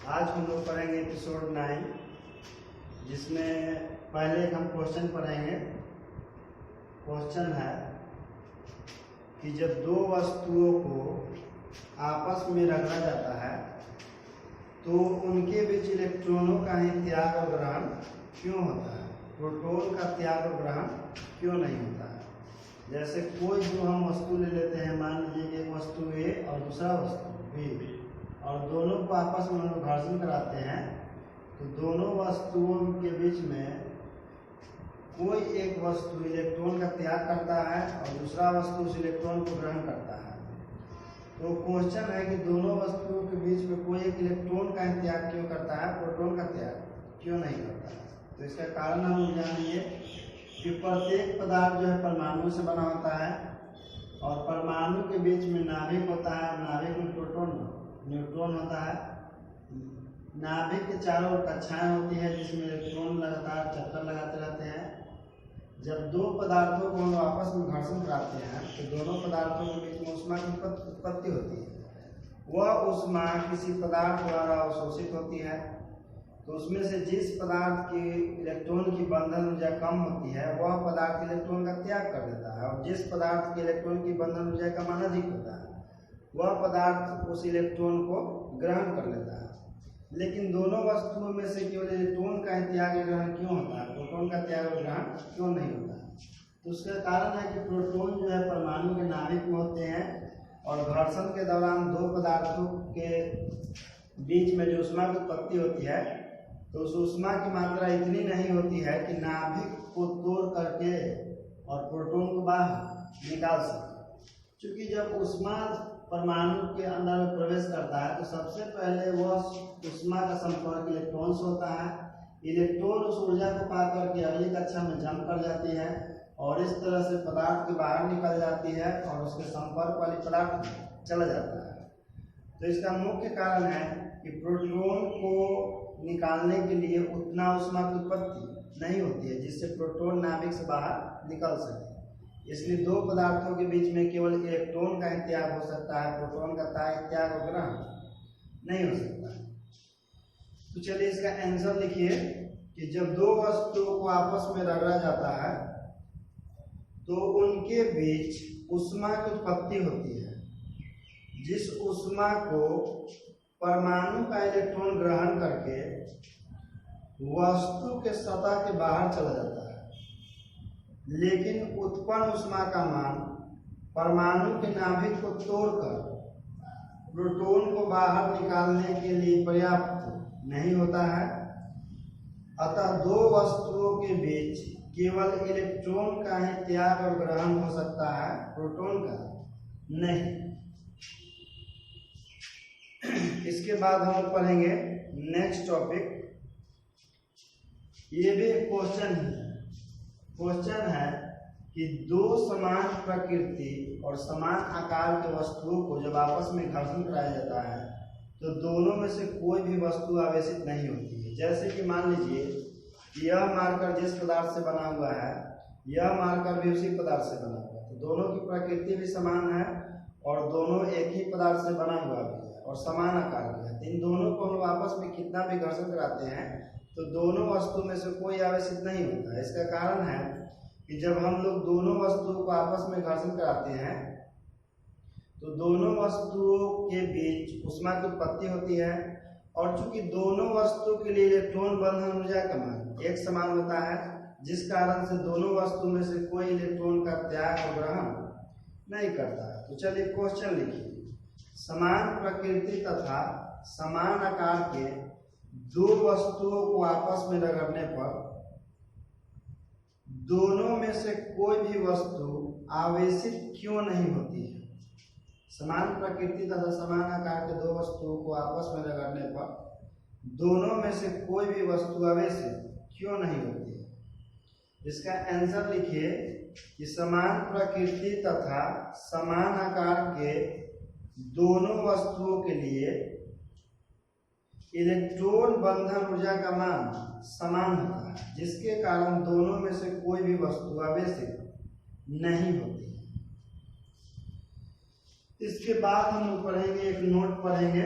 आज हम लोग पढ़ेंगे एपिसोड 9, जिसमें पहले एक हम क्वेश्चन पढ़ेंगे। क्वेश्चन है कि जब दो वस्तुओं को आपस में रगड़ा जाता है तो उनके बीच इलेक्ट्रॉनों का ही त्याग और ग्रहण क्यों होता है, प्रोटॉन का त्याग और ग्रहण क्यों नहीं होता है। जैसे कोई जो हम वस्तु ले लेते हैं, मान लीजिए कि एक वस्तु ए और दूसरा वस्तु बी, और दोनों को आपस में हम लोग घर्षण कराते हैं तो दोनों वस्तुओं के बीच में कोई एक वस्तु इलेक्ट्रॉन का त्याग करता है और दूसरा वस्तु उस इलेक्ट्रॉन को ग्रहण करता है। तो क्वेश्चन है कि दोनों वस्तुओं के बीच में कोई एक इलेक्ट्रॉन का त्याग क्यों करता है, प्रोटॉन का त्याग क्यों नहीं करता है। तो इसका कारण हम लोग जानेंगे कि प्रत्येक पदार्थ जो है परमाणु से बना होता है और परमाणु के बीच में नाभिक होता है। नाभिक में प्रोटॉन न्यूट्रॉन होता है। नाभिक के चारों ओर कक्षाएं होती है जिसमें इलेक्ट्रॉन लगातार चक्कर लगाते रहते हैं। जब दो पदार्थों को हम आपस में घर्षण कराते हैं तो दोनों पदार्थों के बीच में ऊष्मा की उत्पत्ति होती है। वह ऊष्मा किसी पदार्थ द्वारा अवशोषित होती है। तो उसमें से जिस पदार्थ की इलेक्ट्रॉन की बंधन ऊर्जा कम होती है वह पदार्थ इलेक्ट्रॉन का त्याग कर देता है, और जिस पदार्थ की इलेक्ट्रॉन की बंधन ऊर्जा का मान अधिक होता है वह पदार्थ उस इलेक्ट्रॉन को ग्रहण कर लेता है। लेकिन दोनों वस्तुओं में से केवल इलेक्ट्रॉन का त्याग ग्रहण क्यों होता है, प्रोटॉन का त्याग ग्रहण क्यों नहीं होता है। तो उसका कारण है कि प्रोटॉन जो है परमाणु के नाभिक में होते हैं और घर्षण के दौरान दो पदार्थों के बीच में जो ऊष्मा की उत्पत्ति होती है तो उस ऊष्मा की मात्रा इतनी नहीं होती है कि नाभिक को तोड़ करके और प्रोटॉन को बाहर निकाल सके। क्योंकि जब ऊष्मा परमाणु के अंदर में प्रवेश करता है तो सबसे पहले वह ऊष्मा का संपर्क इलेक्ट्रॉन से होता है। इलेक्ट्रॉन उस ऊर्जा को पाकर के अगली कक्षा में जंप कर जाती है और इस तरह से पदार्थ के बाहर निकल जाती है और उसके संपर्क वाली पदार्थ चला जाता है। तो इसका मुख्य कारण है कि प्रोटॉन को निकालने के लिए उतना ऊष्मा की उत्पत्ति नहीं होती है जिससे प्रोटॉन नाभिक से बाहर निकल सके। इसलिए दो पदार्थों के बीच में केवल इलेक्ट्रॉन का त्याग हो सकता है, प्रोटॉन का त्याग और ग्रहण नहीं हो सकता। तो चलिए इसका आंसर लिखिए कि जब दो वस्तुओं को आपस में रगड़ा जाता है तो उनके बीच ऊष्मा की उत्पत्ति होती है। जिस ऊष्मा को परमाणु का इलेक्ट्रॉन ग्रहण करके वस्तु के सतह के बाहर चला जाता है, लेकिन उत्पन्न ऊष्मा का मान परमाणु के नाभिक को तोड़कर प्रोटॉन को बाहर निकालने के लिए पर्याप्त नहीं होता है। अतः दो वस्तुओं के बीच केवल इलेक्ट्रॉन का ही त्याग और ग्रहण हो सकता है, प्रोटॉन का नहीं। इसके बाद हम पढ़ेंगे नेक्स्ट टॉपिक। ये भी एक क्वेश्चन है कि दो समान प्रकृति और समान आकार के वस्तुओं को जब आपस में घर्षण कराया जाता है तो दोनों में से कोई भी वस्तु आवेशित नहीं होती है। जैसे कि मान लीजिए कि यह मार्कर जिस पदार्थ से बना हुआ है यह मार्कर भी उसी पदार्थ से बना हुआ है, तो दोनों की प्रकृति भी समान है और दोनों एक ही पदार्थ से बना हुआ भी है और समान आकार का है। इन दोनों को हम आपस में कितना भी घर्षण कराते हैं तो दोनों वस्तु में से कोई आवेशित नहीं होता है। इसका कारण है कि जब हम लोग दोनों वस्तुओं को आपस में घर्षण कराते हैं तो दोनों वस्तुओं के बीच ऊष्मा की उत्पत्ति होती है, और चूंकि दोनों वस्तुओं के लिए इलेक्ट्रॉन बंधन ऊर्जा का मान एक समान होता है जिस कारण से दोनों वस्तु में से कोई इलेक्ट्रॉन का त्याग और ग्रहण नहीं करता है। तो चलिए क्वेश्चन लिखिए। समान प्रकृति तथा समान आकार के दो वस्तुओं को आपस में रगड़ने पर दोनों में से कोई भी वस्तु आवेशित क्यों नहीं होती है। समान प्रकृति तथा समान आकार के दो वस्तुओं को आपस में रगड़ने पर दोनों में से कोई भी वस्तु आवेशित क्यों नहीं होती है। इसका आंसर लिखिए कि समान प्रकृति तथा समान आकार के दोनों वस्तुओं के लिए इलेक्ट्रॉन बंधन ऊर्जा का मान समान होता है जिसके कारण दोनों में से कोई भी वस्तु आवेशित नहीं होती है। इसके बाद हम पढ़ेंगे, एक नोट पढ़ेंगे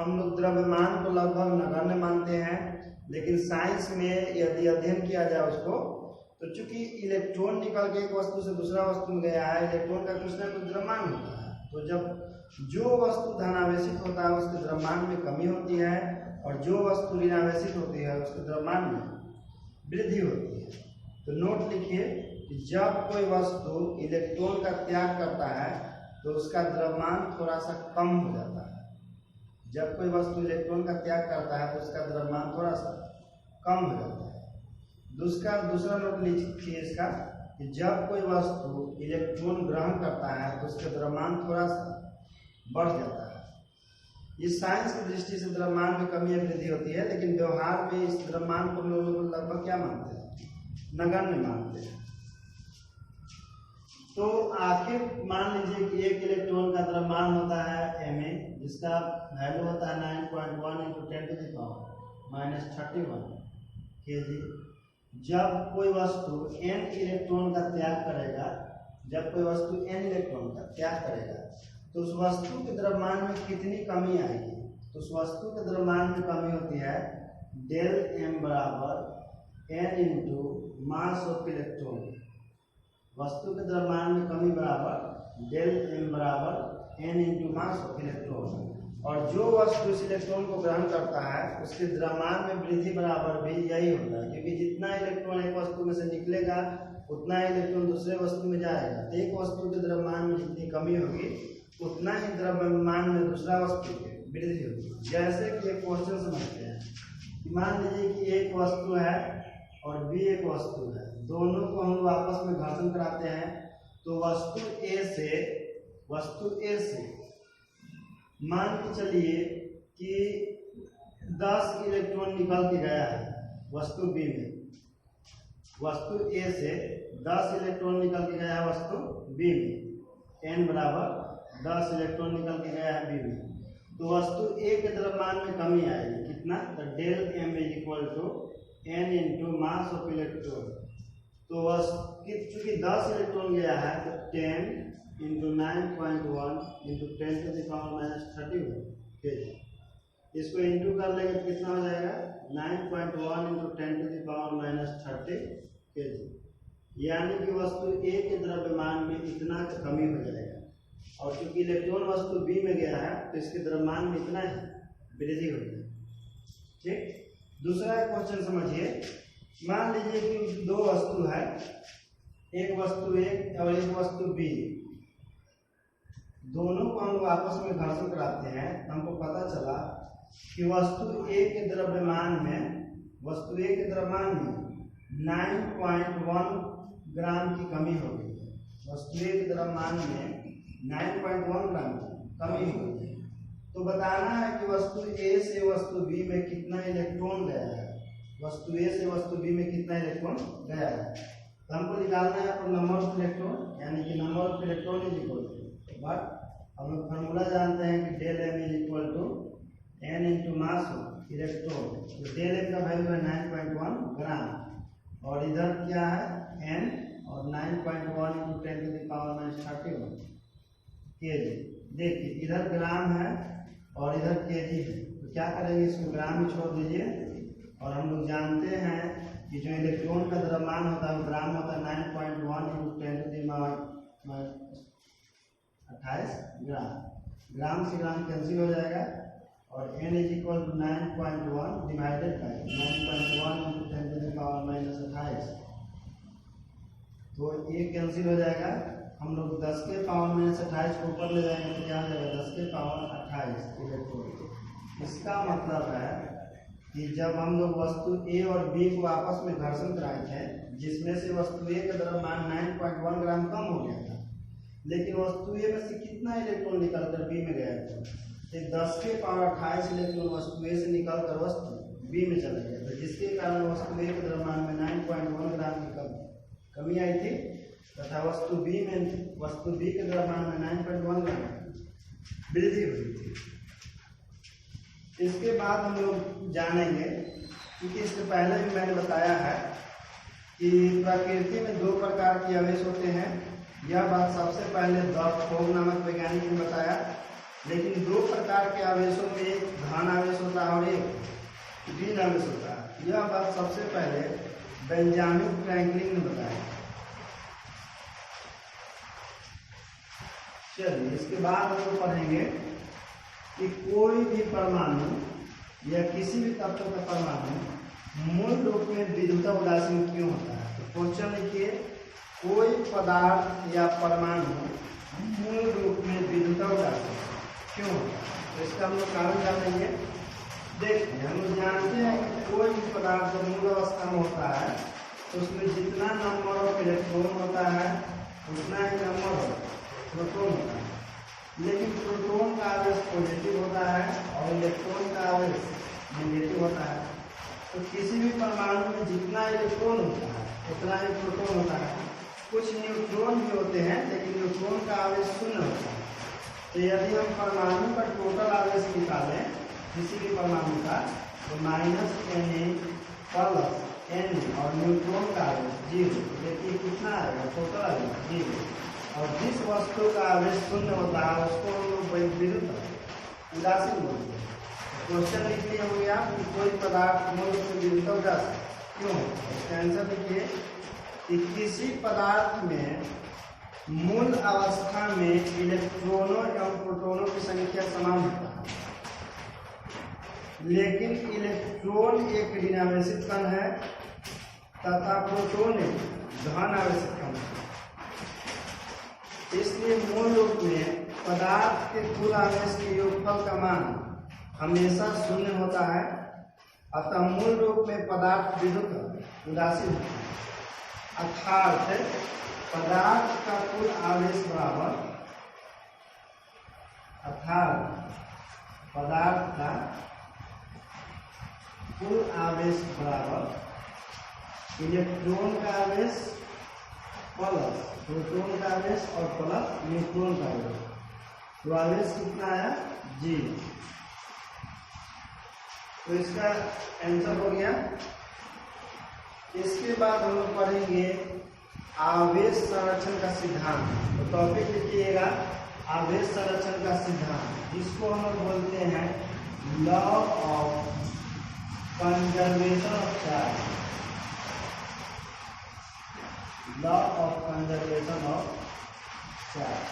हम लोग द्रव्यमान को लगभग नगण्य मानते हैं, लेकिन साइंस में यदि अध्ययन किया जाए उसको, तो चूंकि इलेक्ट्रॉन निकल के एक वस्तु से दूसरा वस्तु में गया है, इलेक्ट्रॉन का कुछ ना कुछ द्रव्यमान होता है। तो जब जो वस्तु धनावेशित होता है उसके द्रव्यमान में कमी होती है, और जो वस्तु ऋणावेशित होती है उसके द्रव्यमान में वृद्धि होती है। तो नोट लिखिए कि जब कोई वस्तु इलेक्ट्रॉन का त्याग करता है तो उसका द्रव्यमान थोड़ा सा कम हो जाता है। जब कोई वस्तु इलेक्ट्रॉन का त्याग करता है तो उसका द्रव्यमान थोड़ा सा कम हो जाता है। दूसरा नोट लिखिए इसका कि जब कोई वस्तु इलेक्ट्रॉन ग्रहण करता है तो उसका द्रव्यमान थोड़ा सा बढ़ जाता है। इस साइंस की दृष्टि से द्रव्यमान में कमी या वृद्धि होती है, लेकिन व्यवहार में इस द्रव्यमान को लोग लगभग क्या मानते हैं, नगण्य मानते हैं। तो आखिर मान लीजिए कि एक इलेक्ट्रॉन का द्रव्यमान होता है Ma, जिसका वैल्यू होता है 9.1 × 10⁻31 kg। जब कोई वस्तु n इलेक्ट्रॉन का त्याग करेगा, तो उस वस्तु के द्रव्यमान में कितनी कमी आएगी? तो उस वस्तु के द्रव्यमान में कमी होती है डेल m बराबर n × मास ऑफ इलेक्ट्रॉन। वस्तु के द्रव्यमान में कमी बराबर डेल m बराबर n × मास ऑफ इलेक्ट्रॉन। और जो वस्तु इस इलेक्ट्रॉन को ग्रहण करता है उसके द्रव्यमान में वृद्धि बराबर भी यही होता है, क्योंकि जितना इलेक्ट्रॉन एक वस्तु में से निकलेगा उतना इलेक्ट्रॉन दूसरे वस्तु में जाएगा। तो एक वस्तु के द्रव्यमान में जितनी कमी होगी उतना ही द्रव्यमान में दूसरा वस्तु की वृद्धि होगी। जैसे कि एक क्वेश्चन समझते हैं कि मान लीजिए कि एक वस्तु है और बी एक वस्तु है, दोनों को हम लोग आपस में घर्षण कराते हैं। तो वस्तु ए से मान के चलिए कि 10 इलेक्ट्रॉन निकल के गया है वस्तु बी में। वस्तु ए से 10 इलेक्ट्रॉन निकल के गया है वस्तु बी में, n बराबर 10 इलेक्ट्रॉन निकल के गया है बी में। तो वस्तु ए के द्रव्यमान में कमी आएगी, कितना? तो del m = n × mass of electron. तो चूंकि 10 इलेक्ट्रॉन गया है तो 10 × 9.1 × 10⁻31 kg। इसको इंटू कर लेंगे तो कितना हो जाएगा? 9.1 × 10⁻30 kg। यानी कि वस्तु ए के द्रव्यमान में इतना का कमी हो जाएगा, और चूंकि इलेक्ट्रॉन वस्तु बी में गया है तो इसके द्रव्यमान में इतना ही वृद्धि हो जाएगी। ठीक, दूसरा क्वेश्चन समझिए। मान लीजिए कि दो वस्तु है, एक वस्तु ए और एक वस्तु बी, दोनों को हम लोग आपस में घर्षण कराते हैं। हमको पता चला कि वस्तु ए के द्रव्यमान में 9.1 ग्राम की कमी हो गई है। वस्तु ए के द्रव्यमान में 9.1 ग्राम की कमी हो गई है। तो बताना है कि वस्तु ए से वस्तु बी में कितना इलेक्ट्रॉन गया है। वस्तु ए से वस्तु बी में कितना इलेक्ट्रॉन गया है, तो हमको निकालना है पर नंबर ऑफ इलेक्ट्रॉन, यानी कि number of electron is equal to, but हम लोग फार्मूला जानते हैं कि del m = n × mass of electron. तो डेल m का वैल्यू है 9.1 ग्राम, और इधर क्या है n, और 9.1 × 10⁻31 kg। देखिए इधर ग्राम है और इधर kg है, तो क्या करेंगे, इसको ग्राम में छोड़ दीजिए। और हम लोग जानते हैं कि जो इलेक्ट्रॉन का द्रव्यमान होता है वो ग्राम होता है 9.1 × 10⁻28 ग्राम। ग्राम से ग्राम कैंसिल हो जाएगा, और n = 9.1 डिवाइडेड बाय 9.1 × 10⁻28, तो ये कैंसिल हो जाएगा हम लोग 10 के पावर में से 28 को ऊपर ले जाएंगे तो क्या हो जाएगा 10 के पावर 28 इलेक्ट्रॉन। इसका मतलब है कि जब हम लोग वस्तु ए और बी को आपस में घर्षण कराए थे, जिसमें से वस्तु ए का द्रव्यमान 9.1 ग्राम कम हो गया था, लेकिन वस्तु ए में से कितना इलेक्ट्रॉन निकलकर बी में गया था, तो 10 के पावर 28 इलेक्ट्रॉन वस्तु ए से निकलकर वस्तु बी में चला गया था, जिसके कारण वस्तु ए के द्रव्यमान में 9.1 ग्राम की कमी आई थी तथा वस्तु बी के द्रव्यमान में 9.1 ग्राम वृद्धि हुई थी। इसके बाद हम लोग जानेंगे, क्योंकि इससे पहले भी मैंने बताया है कि प्रकृति में 2 प्रकार के आवेश होते हैं। यह बात सबसे पहले फोग नामक वैज्ञानिक ने बताया। लेकिन 2 प्रकार के आवेशों में एक धन आवेश होता है और एक ऋण आवेश होता है। यह बात सबसे पहले बेंजामिन फ्रैंकलिन ने बताया। चलिए, इसके बाद हम लोग पढ़ेंगे कि कोई भी परमाणु या किसी भी तत्व का परमाणु मूल रूप में विद्युत उदासीन क्यों होता है। तो क्वेश्चन लिखिए, कोई पदार्थ या परमाणु मूल रूप में विद्युत उदासीन क्यों होता है। तो इसका हम लोग कारण जानेंगे। देखिए, हम लोग जानते हैं कि कोई भी पदार्थ जब मूल अवस्था में होता है तो उसमें जितना नंबर ऑफ इलेक्ट्रॉन होता है उतना ही नंबर ऑफ प्रोटॉन होता है। लेकिन प्रोटॉन का आवेश पॉजिटिव होता है और इलेक्ट्रॉन का आवेश नेगेटिव होता है। तो किसी भी परमाणु में जितना इलेक्ट्रॉन होता है उतना ही प्रोटॉन होता है। कुछ न्यूट्रॉन भी होते हैं, लेकिन न्यूट्रॉन का आवेश शून्य होता है। तो यदि हम परमाणु का टोटल आवेश निकालें किसी भी परमाणु का, तो -Na प्लस Na और न्यूट्रॉन का आवेश 0। देखिए कितना आएगा, टोटल आएगा 0। और जिस वस्तु का आवेश शून्य होता है उसको हम लोग विद्युत उदासीन बोलते हैं। क्वेश्चन लिखिए हो गया कि कोई पदार्थ मूल रूप से विद्युत उदासीन क्यों। इसका आंसर लिखिए कि किसी पदार्थ में मूल अवस्था में इलेक्ट्रॉनों एवं प्रोटॉनों की संख्या समान होता है, लेकिन इलेक्ट्रॉन एक ऋण आवेशित कण है तथा प्रोटॉन एक धन आवेशित कण है। इसलिए मूल रूप में पदार्थ के कुल आवेश के योगफल का मान हमेशा शून्य होता है। अतः मूल रूप में पदार्थ विद्युत उदासीन होता है। अर्थात पदार्थ का कुल आवेश बराबर, अर्थात पदार्थ का कुल आवेश बराबर इलेक्ट्रॉन का आवेश प्लस प्रोटॉन का आवेश और प्लस न्यूट्रॉन का आवेश। तो आवेश कितना आया 0। तो इसका आंसर हो गया। इसके बाद हम लोग पढ़ेंगे आवेश संरक्षण का सिद्धांत। तो टॉपिक लिखिएगा आवेश संरक्षण का सिद्धांत, जिसको हम लोग बोलते हैं law of conservation of charge. Law of conservation of charge.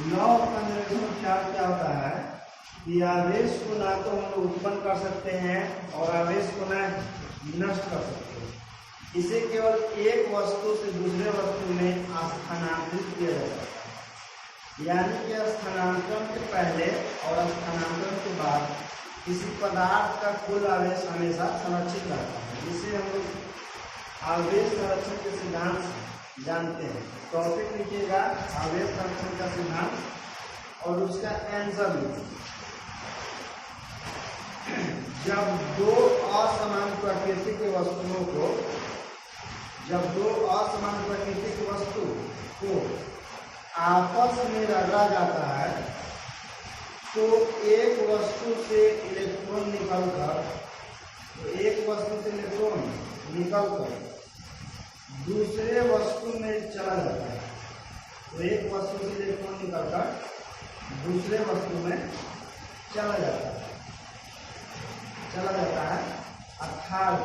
Law of conservation of charge क्या होता है कि आवेश को ना तो हम लोग उत्पन्न कर सकते हैं और आवेश को ना नष्ट कर सकते हैं। इसे केवल एक वस्तु से दूसरे वस्तु में स्थानांतरित किया जा सकता है। यानी कि स्थानांतरण के पहले और स्थानांतरण के बाद किसी पदार्थ का कुल आवेश हमेशा संरक्षित रहता है, जिसे हम लोग आवेश संरक्षण के सिद्धांत जानते हैं। टॉपिक लिखिएगा आवेश संरक्षण का सिद्धांत और उसका आंसर लिखिए। जब दो असमान प्रकृति की वस्तुओं को, जब दो असमान प्रकृति की वस्तु को आपस में रगड़ा जाता है तो एक वस्तु से इलेक्ट्रॉन निकलकर, एक वस्तु से इलेक्ट्रॉन निकलकर दूसरे वस्तु में चला जाता है। तो एक वस्तु से इलेक्ट्रॉन निकलकर दूसरे वस्तु में चला जाता है, अर्थात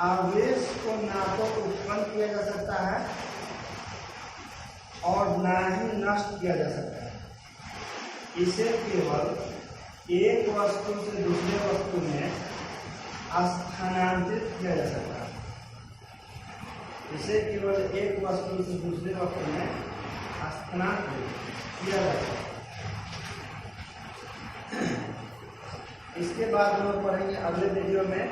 आवेश को ना तो उत्पन्न किया जा सकता है और ना ही नष्ट किया जा सकता है। इसे केवल एक वस्तु से दूसरे वस्तु में स्थानांतरित किया जा सकता है। इसे केवल एक वस्तु से दूसरे वस्तु में स्थानांतरित किया जाता है। इसके बाद हम लोग पढ़ेंगे अगले वीडियो में